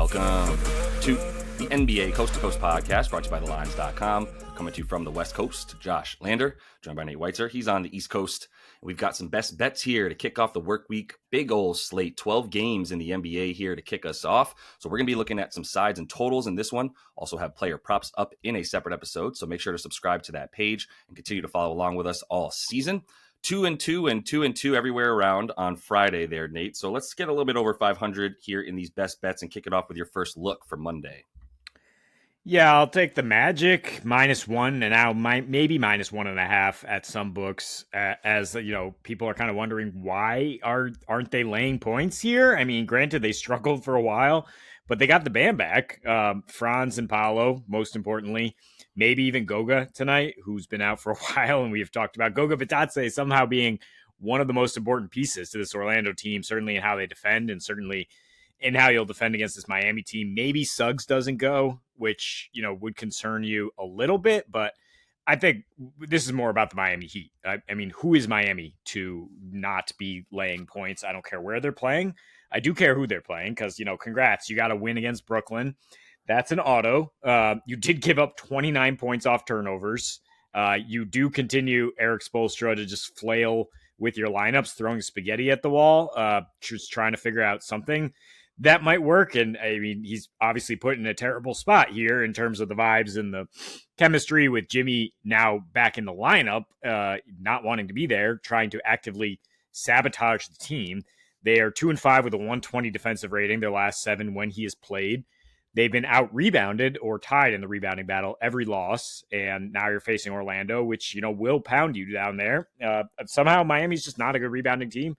Welcome to the NBA Coast to Coast podcast brought to you by thelines.com. Coming to you from the West Coast, Josh Lander, joined by Nate Weitzer. He's on the East Coast. We've got some best bets here to kick off the work week. Big old slate, 12 games in the NBA here to kick us off. So we're going to be looking at some sides and totals in this one. Also have player props up in a separate episode. So make sure to subscribe to that page and continue to follow along with us all season. 2-2 and 2-2 everywhere around on Friday there, Nate. So let's get a little bit over 500 here in these best bets and kick it off with your first look for Monday. Yeah, I'll take the Magic -1 and now maybe -1.5 at some books. As you know, people are kind of wondering why aren't they laying points here? I mean, granted they struggled for a while, but they got the band back. Franz and Paolo, most importantly, maybe even Goga tonight, who's been out for a while, and we have talked about Goga Bitadze somehow being one of the most important pieces to this Orlando team, certainly in how they defend and certainly in how you'll defend against this Miami team. Maybe Suggs doesn't go, which, you know, would concern you a little bit, but I think this is more about the Miami Heat. I mean, who is Miami to not be laying points? I don't care where they're playing. I do care who they're playing because, you know, congrats. You got to win against Brooklyn. That's an auto. You did give up 29 points off turnovers. You do continue Eric Spoelstra to just flail with your lineups, throwing spaghetti at the wall, just trying to figure out something that might work. And I mean, he's obviously put in a terrible spot here in terms of the vibes and the chemistry with Jimmy now back in the lineup, not wanting to be there, trying to actively sabotage the team. They are 2-5 with a 120 defensive rating, their last 7 when he has played. They've been out-rebounded or tied in the rebounding battle every loss, and now you're facing Orlando, which, you know, will pound you down there. Somehow Miami's just not a good rebounding team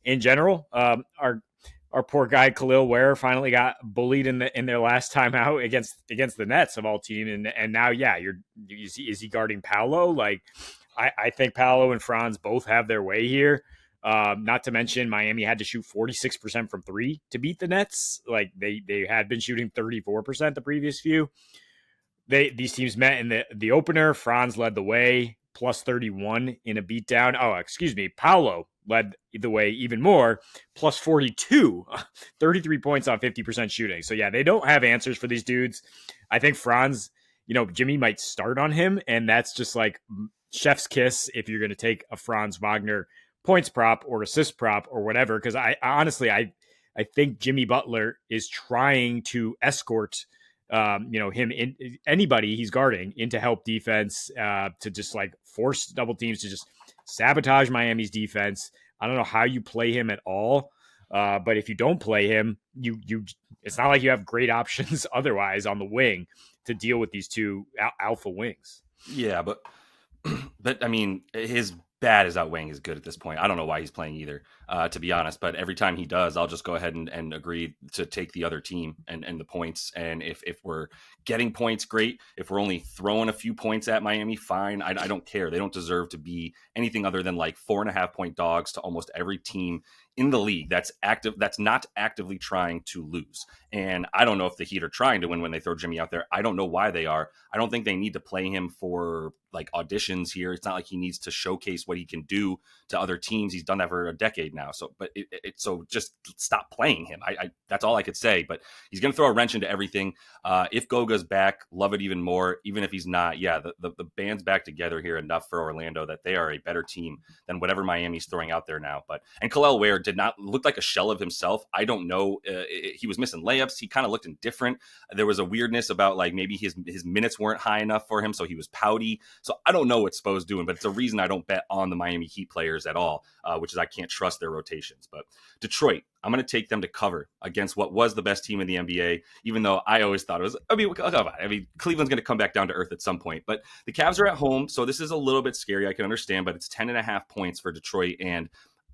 in general. Our poor guy Khalil Ware finally got bullied in their last time out against the Nets of all team, and now is he guarding Paolo? Like I think Paolo and Franz both have their way here. Not to mention Miami had to shoot 46% from 3 to beat the Nets. Like they had been shooting 34% the previous few. These teams met in the opener. Franz led the way, plus 31 in a beatdown. Oh, excuse me. Paolo led the way even more, plus 42, 33 points on 50% shooting. So yeah, they don't have answers for these dudes. I think Franz, you know, Jimmy might start on him, and that's just like chef's kiss if you're going to take a Franz Wagner points prop or assist prop or whatever. Because I honestly think Jimmy Butler is trying to escort him in anybody he's guarding into help defense to just like force double teams to just sabotage Miami's defense. I don't know how you play him at all. But if you don't play him, it's not like you have great options otherwise on the wing to deal with these two alpha wings. Yeah, but I mean, his bad is outweighing his good at this point. I don't know why he's playing either, to be honest. But every time he does, I'll just go ahead and agree to take the other team and the points. And if we're getting points, great. If we're only throwing a few points at Miami, fine. I don't care. They don't deserve to be anything other than like 4.5-point dogs to almost every team in the league that's not actively trying to lose. And I don't know if the Heat are trying to win when they throw Jimmy out there. I don't know why they are. I don't think they need to play him for like auditions here. It's not like he needs to showcase what he can do to other teams. He's done that for a decade now. So, but so just stop playing him. I that's all I could say, but he's going to throw a wrench into everything. If Goga's back, love it even more. Even if he's not, yeah, the band's back together here enough for Orlando that they are a better team than whatever Miami's throwing out there now. And Khalil Ware did not look like a shell of himself. I don't know. He was missing layups. He kind of looked indifferent. There was a weirdness about like maybe his minutes weren't high enough for him, so he was pouty. So I don't know what Spo's doing, but it's a reason I don't bet on the Miami Heat players at all, which is I can't trust their rotations. But Detroit, I'm going to take them to cover against what was the best team in the NBA, even though I always thought it was, I mean, Cleveland's going to come back down to earth at some point. But the Cavs are at home, so this is a little bit scary. I can understand, but it's 10.5 points for Detroit, and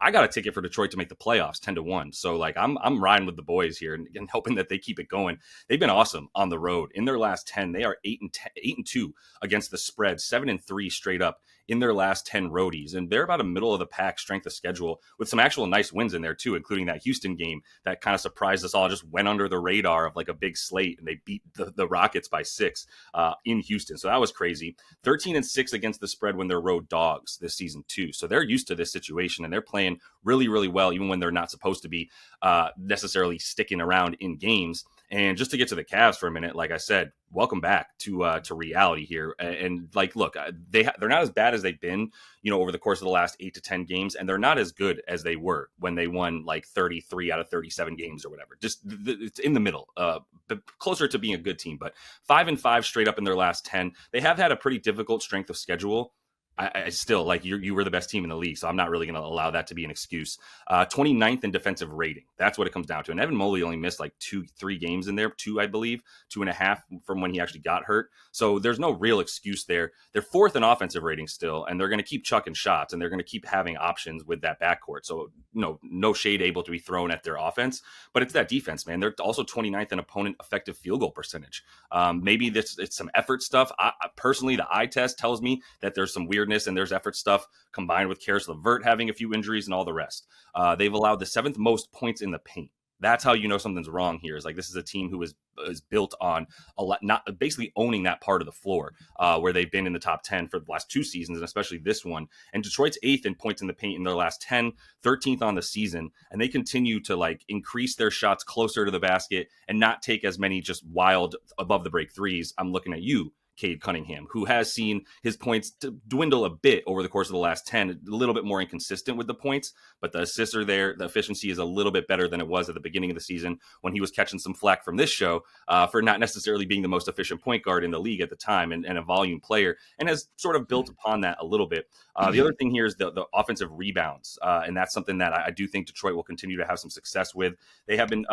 I got a ticket for Detroit to make the playoffs 10-1. So like I'm riding with the boys here and hoping that they keep it going. They've been awesome on the road. In their last 10, they are 8-2 against the spread, 7-3 straight up in their last 10 roadies. And they're about a middle of the pack strength of schedule with some actual nice wins in there too, including that Houston game that kind of surprised us all, just went under the radar of like a big slate, and they beat the Rockets by 6 in Houston. So that was crazy. 13-6 against the spread when they're road dogs this season too. So they're used to this situation, and they're playing really, really well, even when they're not supposed to be necessarily sticking around in games. And just to get to the Cavs for a minute, like I said, welcome back to reality here. And like, look, they're not as bad as they've been, over the course of the last 8 to 10 games, and they're not as good as they were when they won like 33 out of 37 games or whatever. Just it's in the middle, but closer to being a good team. But 5-5 straight up in their last 10. They have had a pretty difficult strength of schedule. I still like you were the best team in the league, so I'm not really going to allow that to be an excuse. 29th in defensive rating. That's what it comes down to. And Evan Mobley only missed like 2-3 games in there, 2, I believe, 2.5 from when he actually got hurt. So there's no real excuse there. They're 4th in offensive rating still, and they're going to keep chucking shots, and they're going to keep having options with that backcourt. So no shade able to be thrown at their offense, but it's that defense, man. They're also 29th in opponent effective field goal percentage. Maybe it's some effort stuff. I personally, the eye test tells me that there's some weirdness and there's effort stuff combined with Karis LeVert having a few injuries and all the rest. They've allowed the 7th most points in the paint. That's how you know something's wrong here. Is like this is a team who is built on a lot, not basically owning that part of the floor, where they've been in the top 10 for the last 2 seasons, and especially this one. And Detroit's 8th in points in the paint in their last 10, 13th on the season, and they continue to like increase their shots closer to the basket and not take as many just wild above the break threes. I'm looking at you, Cade Cunningham, who has seen his points dwindle a bit over the course of the last 10, a little bit more inconsistent with the points, but the assists are there. The efficiency is a little bit better than it was at the beginning of the season when he was catching some flack from this show for not necessarily being the most efficient point guard in the league at the time and a volume player, and has sort of built upon that a little bit. The other thing here is the offensive rebounds, and that's something that I do think Detroit will continue to have some success with. They have been,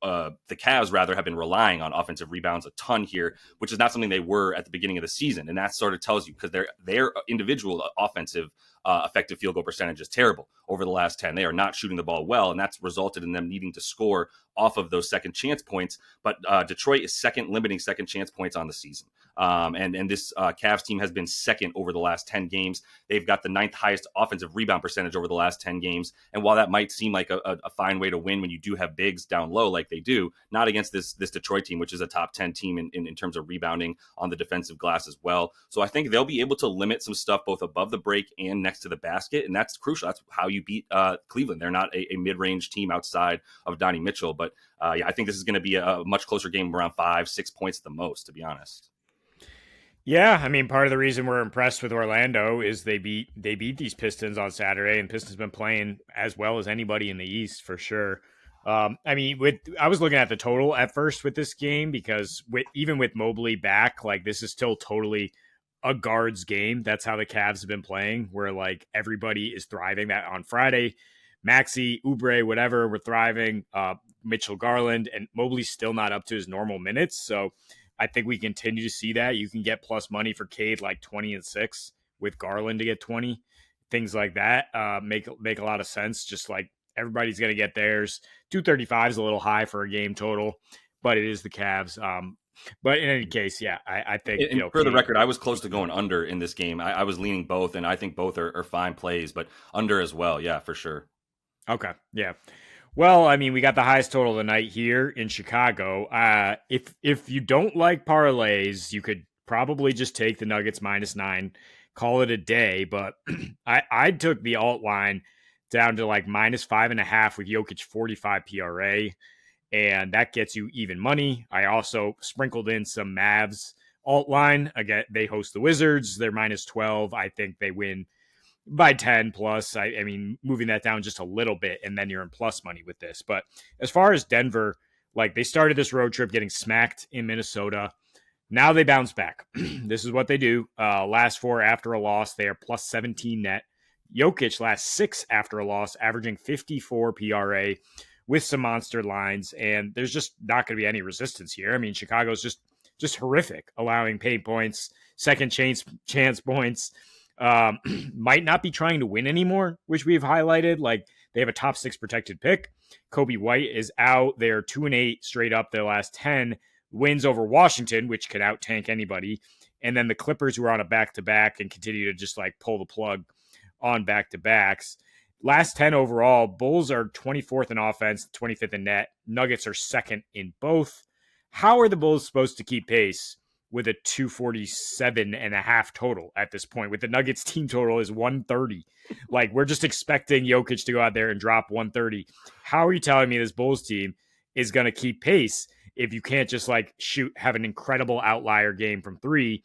the Cavs rather have been relying on offensive rebounds a ton here, which is not something they were at the beginning of the season. And that sort of tells you, because their individual offensive effective field goal percentage is terrible over the last 10. They are not shooting the ball well, and that's resulted in them needing to score off of those second chance points. But Detroit is limiting second chance points on the season. And this Cavs team has been second over the last 10 games. They've got the 9th highest offensive rebound percentage over the last 10 games. And while that might seem like a fine way to win when you do have bigs down low like they do, not against this Detroit team, which is a top 10 team in terms of rebounding on the defensive glass as well. So I think they'll be able to limit some stuff both above the break and next to the basket. And that's crucial. That's how you beat Cleveland. They're not a mid-range team outside of Donnie Mitchell. But yeah, I think this is going to be a much closer game, around 5-6 points at the most, to be honest. Yeah, I mean, part of the reason we're impressed with Orlando is they beat these Pistons on Saturday, and Pistons been playing as well as anybody in the East for sure. I mean, I was looking at the total at first with this game because even with Mobley back, like this is still totally a guards game. That's how the Cavs have been playing, where like everybody is thriving. That on Friday, Maxey, Oubre, whatever, were thriving. Mitchell, Garland, and Mobley's still not up to his normal minutes, so I think we continue to see that. You can get plus money for Cade like 20-6 with Garland to get 20. Things like that make a lot of sense. Just like everybody's going to get theirs. 235 is a little high for a game total, but it is the Cavs. But in any case, yeah, I think. And for the record, I was close to going under in this game. I was leaning both, and I think both are fine plays, but under as well. Yeah, for sure. Okay, yeah. Well, I mean, we got the highest total of the night here in Chicago. If you don't like parlays, you could probably just take the Nuggets -9, call it a day. But I took the alt line down to like -5.5 with Jokic 45 PRA, and that gets you even money. I also sprinkled in some Mavs alt line. Again, they host the Wizards. They're -12. I think they win by 10 plus. I mean, moving that down just a little bit, and then you're in plus money with this. But as far as Denver, like they started this road trip getting smacked in Minnesota. Now they bounce back. This is what they do. Last 4 after a loss, they are plus 17 net. Jokic last 6 after a loss, averaging 54 PRA with some monster lines, and there's just not going to be any resistance here. I mean, Chicago's just horrific, allowing paint points, second chance points. Might not be trying to win anymore, which we've highlighted. Like they have a top 6 protected pick. Kobe White is out. They're 2-8 straight up their last 10 wins over Washington, which could out tank anybody. and then the Clippers, who are on a back-to-back and continue to just like pull the plug on back-to-backs. Last 10 overall, Bulls are 24th in offense, 25th in net. Nuggets are second in both. How are the Bulls supposed to keep pace with a 247.5 total at this point? With the Nuggets team total is 130. Like, we're just expecting Jokic to go out there and drop 130. How are you telling me this Bulls team is going to keep pace if you can't just like have an incredible outlier game from three?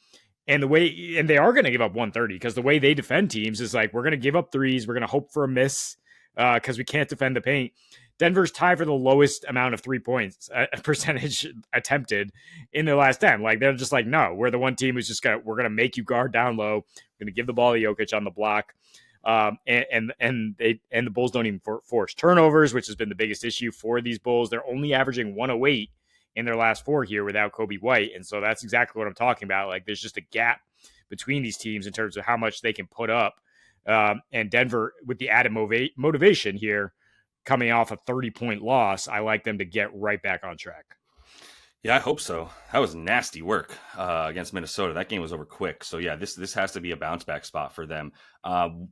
And they are going to give up 130 because the way they defend teams is like, we're going to give up threes. We're going to hope for a miss because we can't defend the paint. Denver's tied for the lowest amount of 3 points percentage attempted in their last 10. Like, they're just like, no, we're the one team who's we're going to make you guard down low. We're going to give the ball to Jokic on the block. And the Bulls don't even force turnovers, which has been the biggest issue for these Bulls. They're only averaging 108 in their last 4 here without Kobe White. And so that's exactly what I'm talking about. Like, there's just a gap between these teams in terms of how much they can put up. And Denver, with the added motivation here, coming off a 30-point loss, I like them to get right back on track. Yeah, I hope so. That was nasty work against Minnesota. That game was over quick. So yeah, this has to be a bounce back spot for them.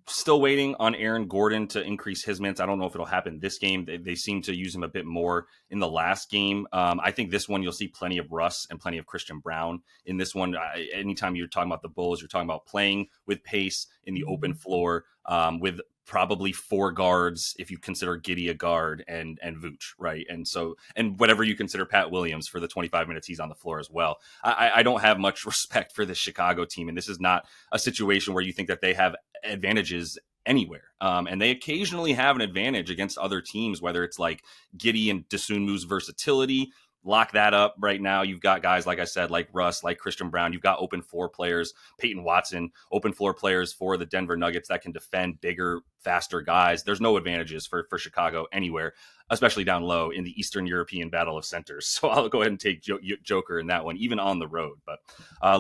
Still waiting on Aaron Gordon to increase his minutes. I don't know if it'll happen this game. They seem to use him a bit more in the last game. I think this one you'll see plenty of Russ and plenty of Christian Brown in this one. Anytime you're talking about the Bulls, you're talking about playing with pace in the open floor with probably 4 guards if you consider Giddey a guard and Vooch, right? And so, and whatever you consider Pat Williams for the 25 minutes he's on the floor as well. I don't have much respect for this Chicago team, and this is not a situation where you think that they have advantages anywhere. And they occasionally have an advantage against other teams, whether it's like Giddey and Dosunmu's versatility. Lock that up right now. You've got guys, like I said, like Russ, like Christian Brown. You've got open floor players, Peyton Watson, open floor players for the Denver Nuggets that can defend bigger, faster guys. There's no advantages for Chicago anywhere, especially down low in the Eastern European battle of centers. So I'll go ahead and take Joker in that one, even on the road. But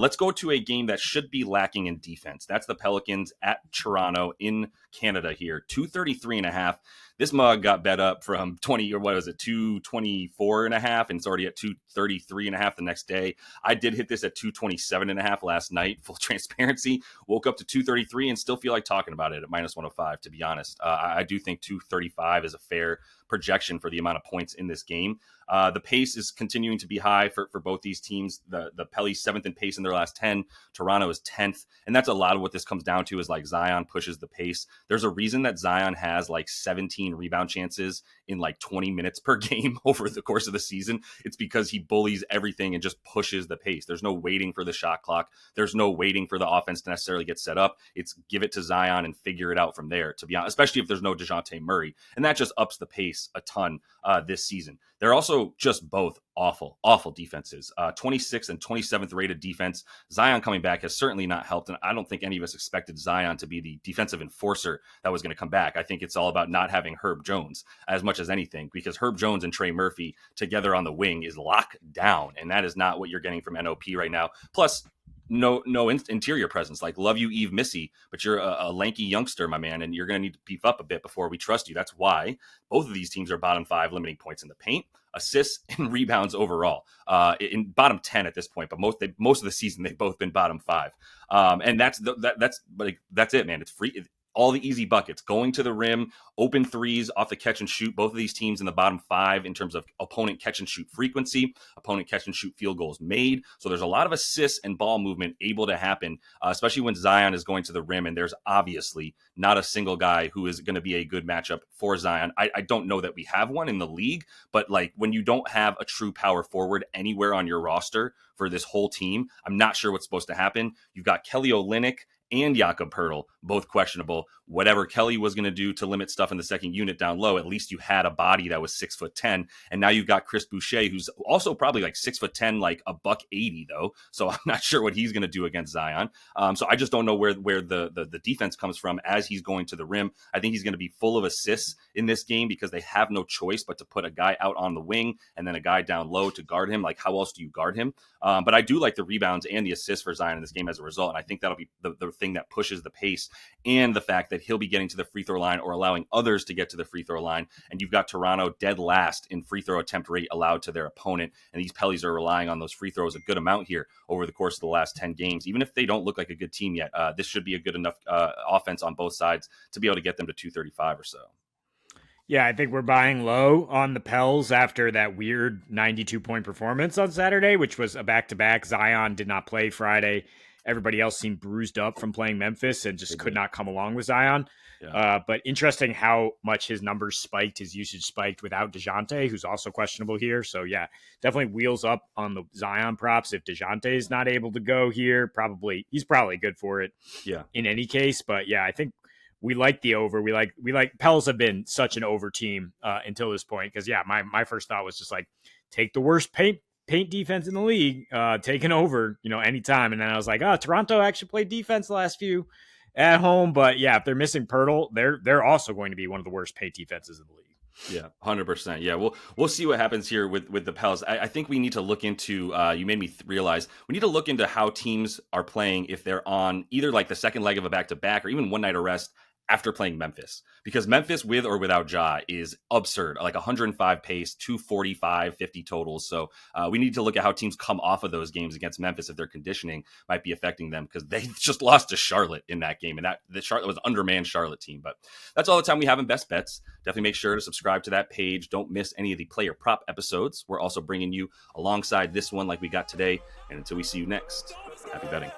let's go to a game that should be lacking in defense. That's the Pelicans at Toronto in Canada here. 233.5. This mug got bet up from 224.5, and it's already at 233.5 the next day. I did hit this at 227.5 last night, full transparency. Woke up to 233 and still feel like talking about it at minus 105, to be honest. I do think 235 is a fair projection for the amount of points in this game. The pace is continuing to be high for both these teams. The Pelly's 7th in pace in their last 10. Toronto is 10th. And that's a lot of what this comes down to is like Zion pushes the pace. There's a reason that Zion has like 17 rebound chances in like 20 minutes per game over the course of the season. It's because he bullies everything and just pushes the pace. There's no waiting for the shot clock. There's no waiting for the offense to necessarily get set up. It's give it to Zion and figure it out from there, to be honest, especially if there's no DeJounte Murray. And that just ups the pace a ton this season. They're also just both awful defenses. 26th and 27th rated defense. Zion coming back has certainly not helped, and I don't think any of us expected Zion to be the defensive enforcer that was going to come back. I think it's all about not having Herb Jones as much as anything, because Herb Jones and Trey Murphy together on the wing is locked down, and that is not what you're getting from NOP right now. Plus, no interior presence. Like, love you, Eve Missy, but you're a lanky youngster, my man, and you're going to need to beef up a bit before we trust you. That's why both of these teams are bottom 5 limiting points in the paint, assists, and rebounds overall. In bottom 10 at this point, but most of the season they've both been bottom 5. And that's it, man. It's free. All the easy buckets, going to the rim, open threes off the catch and shoot. Both of these teams in the bottom 5 in terms of opponent catch and shoot frequency, opponent catch and shoot field goals made. So there's a lot of assists and ball movement able to happen, especially when Zion is going to the rim. And there's obviously not a single guy who is going to be a good matchup for Zion. I don't know that we have one in the league, but like when you don't have a true power forward anywhere on your roster for this whole team, I'm not sure what's supposed to happen. You've got Kelly Olynyk and Jakob Poeltl, both questionable. Whatever Kelly was going to do to limit stuff in the second unit down low, at least you had a body that was 6'10", and now you've got Chris Boucher, who's also probably like 6'10", like a $180 though. So I'm not sure what he's going to do against Zion. So I just don't know where the defense comes from as he's going to the rim. I think he's going to be full of assists in this game because they have no choice but to put a guy out on the wing and then a guy down low to guard him. Like, how else do you guard him? But I do like the rebounds and the assists for Zion in this game as a result, and I think that'll be the thing that pushes the pace, and the fact that he'll be getting to the free throw line or allowing others to get to the free throw line. And you've got Toronto dead last in free throw attempt rate allowed to their opponent. And these Pellies are relying on those free throws a good amount here over the course of the last 10 games. Even if they don't look like a good team yet, this should be a good enough offense on both sides to be able to get them to 235 or so. Yeah, I think we're buying low on the Pels after that weird 92-point performance on Saturday, which was a back-to-back. Zion did not play Friday. Everybody else seemed bruised up from playing Memphis and just could not come along with Zion. Yeah. But interesting how much his numbers spiked, his usage spiked without DeJounte, who's also questionable here. So, yeah, definitely wheels up on the Zion props. If DeJounte is not able to go here, he's probably good for it in any case. But, yeah, I think we like the over. We like Pels have been such an over team until this point. Because, yeah, my first thought was just like, take the worst paint defense in the league, taking over, anytime. And then I was like, Toronto actually played defense the last few at home. But yeah, if they're missing Pirtle, they're also going to be one of the worst paint defenses in the league. Yeah, 100%. Yeah, we'll see what happens here with the Pels. I think we need to look into, you made me realize, we need to look into how teams are playing if they're on either like the second leg of a back-to-back or even one night of rest after playing Memphis, because Memphis with or without Ja is absurd, like 105 pace, 245, 50 totals. So we need to look at how teams come off of those games against Memphis if their conditioning might be affecting them, because they just lost to Charlotte in that game, and the Charlotte was undermanned Charlotte team. But that's all the time we have in Best Bets. Definitely make sure to subscribe to that page. Don't miss any of the player prop episodes. We're also bringing you alongside this one like we got today. And until we see you next, happy betting.